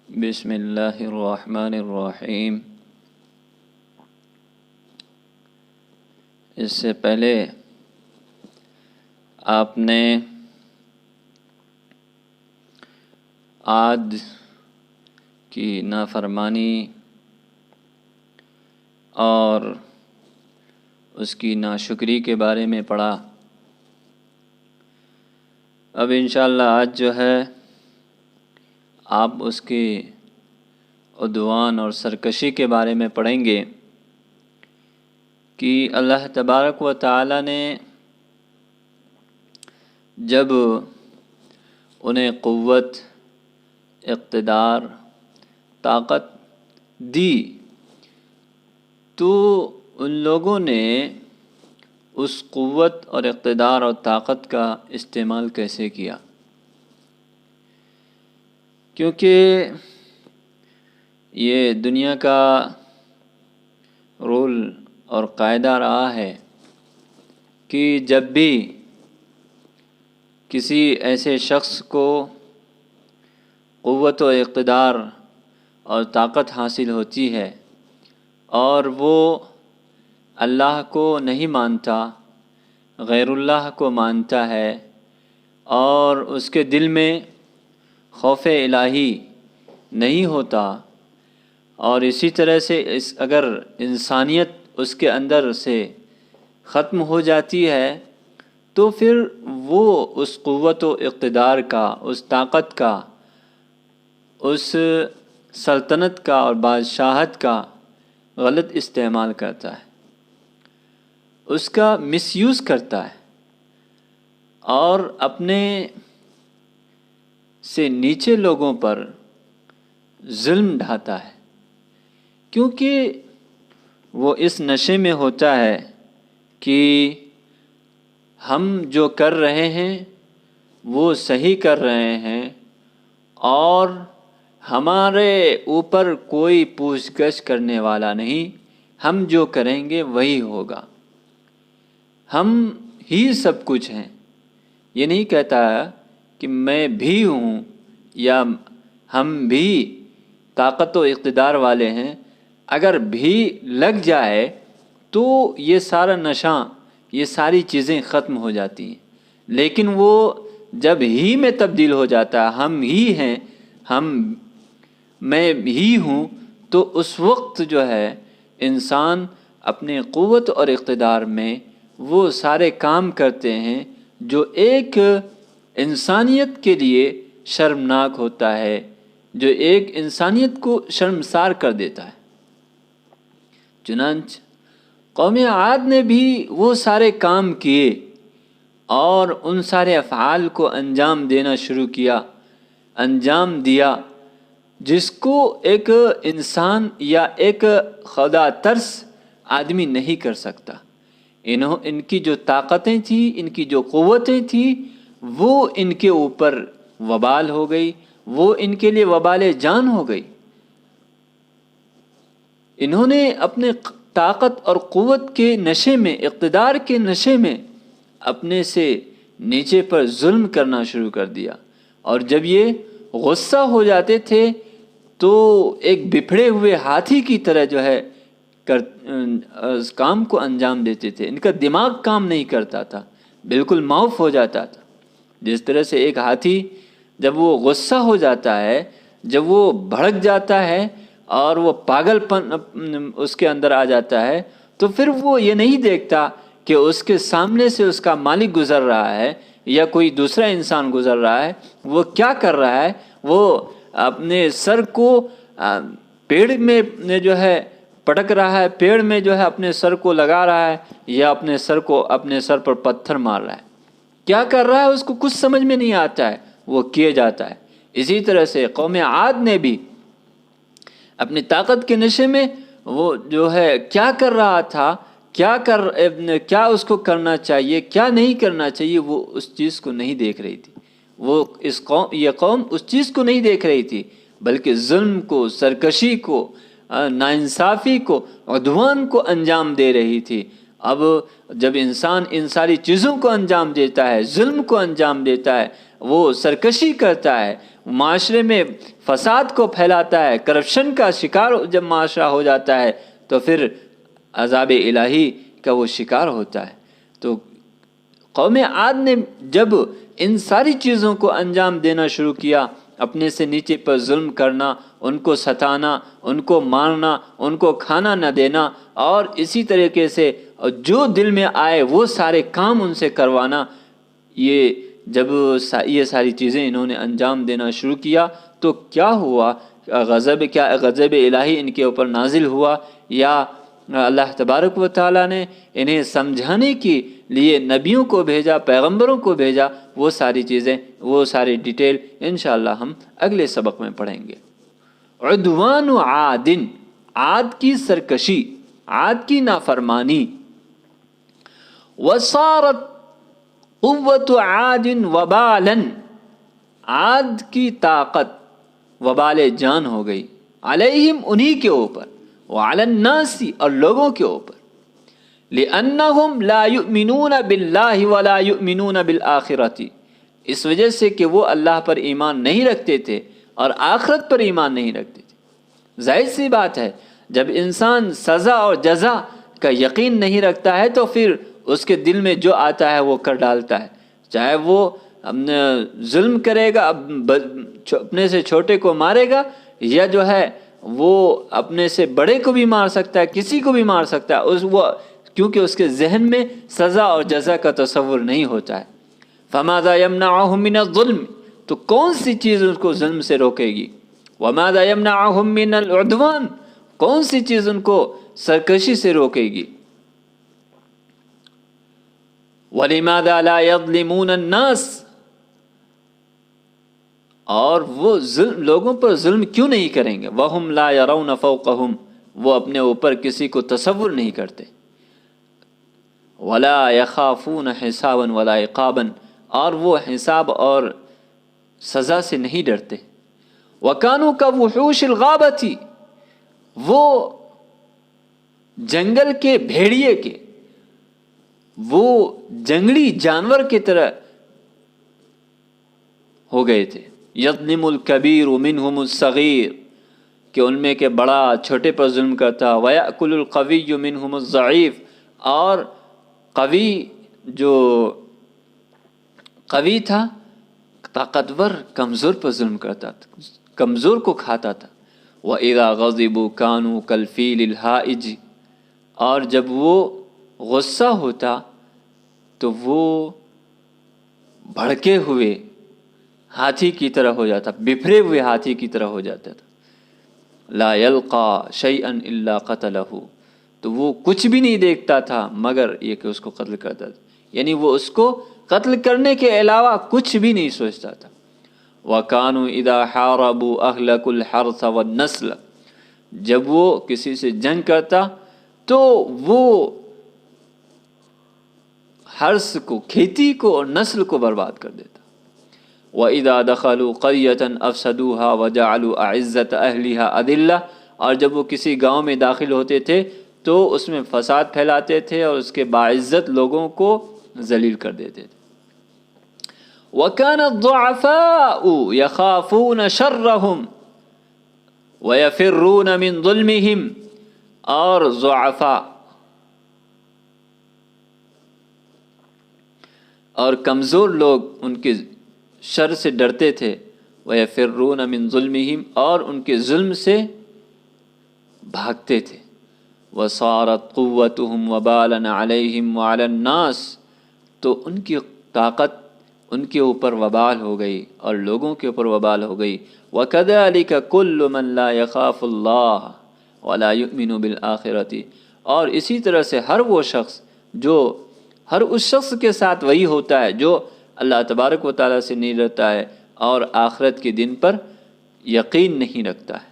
بسم اللہ الرحمن الرحیم۔ اس سے پہلے آپ نے عاد کی نافرمانی اور اس کی ناشکری کے بارے میں پڑھا۔ اب انشاءاللہ آج جو ہے آپ اس کی عدوان اور سرکشی کے بارے میں پڑھیں گے کہ اللہ تبارک و تعالی نے جب انہیں قوت، اقتدار، طاقت دی تو ان لوگوں نے اس قوت اور اقتدار اور طاقت کا استعمال کیسے کیا؟ کیونکہ یہ دنیا کا رول اور قاعدہ رہا ہے کہ جب بھی کسی ایسے شخص کو قوت و اقتدار اور طاقت حاصل ہوتی ہے اور وہ اللہ کو نہیں مانتا، غیر اللہ کو مانتا ہے اور اس کے دل میں خوف الہی نہیں ہوتا، اور اسی طرح سے اگر انسانیت اس کے اندر سے ختم ہو جاتی ہے تو پھر وہ اس قوت و اقتدار کا، اس طاقت کا، اس سلطنت کا اور بادشاہت کا غلط استعمال کرتا ہے، اس کا مس یوز کرتا ہے اور اپنے سے نیچے لوگوں پر ظلم ڈھاتا ہے، کیونکہ وہ اس نشے میں ہوتا ہے کہ ہم جو کر رہے ہیں وہ صحیح کر رہے ہیں اور ہمارے اوپر کوئی پوچھ گچھ کرنے والا نہیں، ہم جو کریں گے وہی ہوگا، ہم ہی سب کچھ ہیں۔ یہ نہیں کہتا کہ میں بھی ہوں یا ہم بھی طاقت و اقتدار والے ہیں، اگر بھی لگ جائے تو یہ سارا نشہ، یہ ساری چیزیں ختم ہو جاتی ہیں، لیکن وہ جب ہی میں تبدیل ہو جاتا ہے، ہم ہی ہیں، میں ہی ہوں، تو اس وقت جو ہے انسان اپنے قوت اور اقتدار میں وہ سارے کام کرتے ہیں جو ایک انسانیت کے لیے شرمناک ہوتا ہے، جو ایک انسانیت کو شرمسار کر دیتا ہے۔ چنانچہ قوم عاد نے بھی وہ سارے کام کیے اور ان سارے افعال کو انجام دیا جس کو ایک انسان یا ایک خدا ترس آدمی نہیں کر سکتا۔ ان کی جو طاقتیں تھیں، ان کی جو قوتیں تھیں، وہ ان کے اوپر وبال ہو گئی، وہ ان کے لیے وبال جان ہو گئی۔ انہوں نے اپنے طاقت اور قوت کے نشے میں، اقتدار کے نشے میں اپنے سے نیچے پر ظلم کرنا شروع کر دیا، اور جب یہ غصہ ہو جاتے تھے تو ایک بپھڑے ہوئے ہاتھی کی طرح جو ہے اس کام کو انجام دیتے تھے۔ ان کا دماغ کام نہیں کرتا تھا، بالکل معاف ہو جاتا تھا۔ جس طرح سے ایک ہاتھی جب وہ غصہ ہو جاتا ہے، جب وہ بھڑک جاتا ہے اور وہ پاگل پن اس کے اندر آ جاتا ہے، تو پھر وہ یہ نہیں دیکھتا کہ اس کے سامنے سے اس کا مالک گزر رہا ہے یا کوئی دوسرا انسان گزر رہا ہے، وہ کیا کر رہا ہے، وہ اپنے سر کو پیڑ میں جو ہے پٹک رہا ہے، پیڑ میں جو ہے اپنے سر کو لگا رہا ہے یا اپنے سر پر پتھر مار رہا ہے، کیا کر رہا ہے اس کو کچھ سمجھ میں نہیں آتا ہے، وہ کیے جاتا ہے۔ اسی طرح سے قوم عاد نے بھی اپنی طاقت کے نشے میں وہ جو ہے کیا کر رہا تھا، کیا اس کو کرنا چاہیے، کیا نہیں کرنا چاہیے، وہ اس چیز کو نہیں دیکھ رہی تھی۔ یہ قوم اس چیز کو نہیں دیکھ رہی تھی، بلکہ ظلم کو، سرکشی کو، ناانصافی کو، عدوان کو انجام دے رہی تھی، اب جب انسان ان ساری چیزوں کو انجام دیتا ہے، ظلم کو انجام دیتا ہے، وہ سرکشی کرتا ہے، معاشرے میں فساد کو پھیلاتا ہے، کرپشن کا شکار جب معاشرہ ہو جاتا ہے تو پھر عذاب الہی کا وہ شکار ہوتا ہے۔ تو قوم عاد نے جب ان ساری چیزوں کو انجام دینا شروع کیا، اپنے سے نیچے پر ظلم کرنا، ان کو ستانا، ان کو مارنا، ان کو کھانا نہ دینا، اور اسی طریقے سے جو دل میں آئے وہ سارے کام ان سے کروانا، یہ جب یہ ساری چیزیں انہوں نے انجام دینا شروع کیا تو کیا ہوا؟ غضب الہی ان کے اوپر نازل ہوا، یا اللہ تبارک و تعالیٰ نے انہیں سمجھانے کے لیے نبیوں کو بھیجا، پیغمبروں کو بھیجا؟ وہ ساری چیزیں، وہ ساری ڈیٹیل انشاءاللہ ہم اگلے سبق میں پڑھیں گے۔ عدوان عاد، عاد کی سرکشی، عاد کی نافرمانی۔ وصارت قوت عاد وبالا، عاد کی طاقت وبال جان ہو گئی، علیہم انہی کے اوپر، وعلی الناس اور لوگوں کے اوپر، لأنہم لا یؤمنون باللہ ولا یؤمنون بالآخرۃ، اس وجہ سے کہ وہ اللہ پر ایمان نہیں رکھتے تھے اور آخرت پر ایمان نہیں رکھتے تھے۔ ظاہر سی بات ہے، جب انسان سزا اور جزا کا یقین نہیں رکھتا ہے تو پھر اس کے دل میں جو آتا ہے وہ کر ڈالتا ہے، چاہے وہ ظلم کرے گا، اپنے سے چھوٹے کو مارے گا، یا جو ہے وہ اپنے سے بڑے کو بھی مار سکتا ہے، کسی کو بھی مار سکتا ہے، کیونکہ اس کے ذہن میں سزا اور جزا کا تصور نہیں ہوتا ہے۔ فماذا یمنعہم من الظلم، تو کون سی چیز ان کو ظلم سے روکے گی؟ وماذا یمنعہم من العدوان، کون سی چیز ان کو سرکشی سے روکے گی؟ وَلِمَاذَا لَا يَظْلِمُونَ النَّاسَ، اور وہ لوگوں پر ظلم کیوں نہیں کریں گے؟ وَهُمْ لَا يَرَوْنَ فَوْقَهُمْ، وہ اپنے اوپر کسی کو تصور نہیں کرتے۔ وَلَا يَخَافُونَ حِسَابًا وَلَا عِقَابًا، اور وہ حساب اور سزا سے نہیں ڈرتے۔ وَكَانُوا كَوُحُوشِ الْغَابَةِ، وہ جنگل کے بھیڑیے کے، وہ جنگلی جانور کی طرح ہو گئے تھے۔ یظلم الکبیر منہم الصغیر، کہ ان میں کے بڑا چھوٹے پر ظلم کرتا۔ ویأکل القوی منہم الضعیف، اور قوی جو قوی تھا، طاقتور کمزور پر ظلم کرتا تھا، کمزور کو کھاتا تھا۔ وَإِذَا غَضِبُوا كَانُوا كَالْفِيلِ الْهَائِجِ، اور جب وہ غصہ ہوتا تو وہ بھڑکے ہوئے ہاتھی کی طرح ہو جاتا، بفرے ہوئے ہاتھی کی طرح ہو جاتا تھا۔ لا یلقا شیئا الا قتلہ، تو وہ کچھ بھی نہیں دیکھتا تھا مگر یہ کہ اس کو قتل کرتا تھا، یعنی وہ اس کو قتل کرنے کے علاوہ کچھ بھی نہیں سوچتا تھا۔ وَكَانُوا إِذَا حَارَبُوا أَهْلَكُوا الْحَرْثَ وَالنَّسْلَ، جب وہ کسی سے جنگ کرتا تو وہ حرث کو، کھیتی کو اور نسل کو برباد کر دیتا۔ وَإِذَا دَخَلُوا قَرْيَةً أَفْسَدُوهَا وَجَعَلُوا أَعِزَّةَ أَهْلِهَا أَذِلَّةً، اور جب وہ کسی گاؤں میں داخل ہوتے تھے تو اس میں فساد پھیلاتے تھے اور اس کے باعزت لوگوں کو ذلیل کر دیتے تھے۔ وَكَانَ الضُّعَفَاءُ يَخَافُونَ شَرَّهُمْ وَيَفِرُّونَ مِنْ ظُلْمِهِمْ، اور ضعفاء اور کمزور لوگ ان کے شر سے ڈرتے تھے۔ وَيَفِرُّونَ مِنْ ظُلْمِهِمْ، اور ان کے ظلم سے بھاگتے تھے۔ وَصَارَتْ قُوَّتُهُمْ وَبَالًا عَلَيْهِمْ وَعَلَى النَّاسِ، تو ان کی طاقت ان کے اوپر وبال ہو گئی اور لوگوں کے اوپر وبال ہو گئی۔ وَكَذَلِكَ كُلُّ مَنْ لَا يَخَافُ اللَّهَ وَلَا يُؤْمِنُ بِالْآخِرَةِ، اور اسی طرح سے ہر اس شخص کے ساتھ وہی ہوتا ہے جو اللہ تبارک و تعالیٰ سے نہیں ڈرتا ہے اور آخرت کے دن پر یقین نہیں رکھتا ہے۔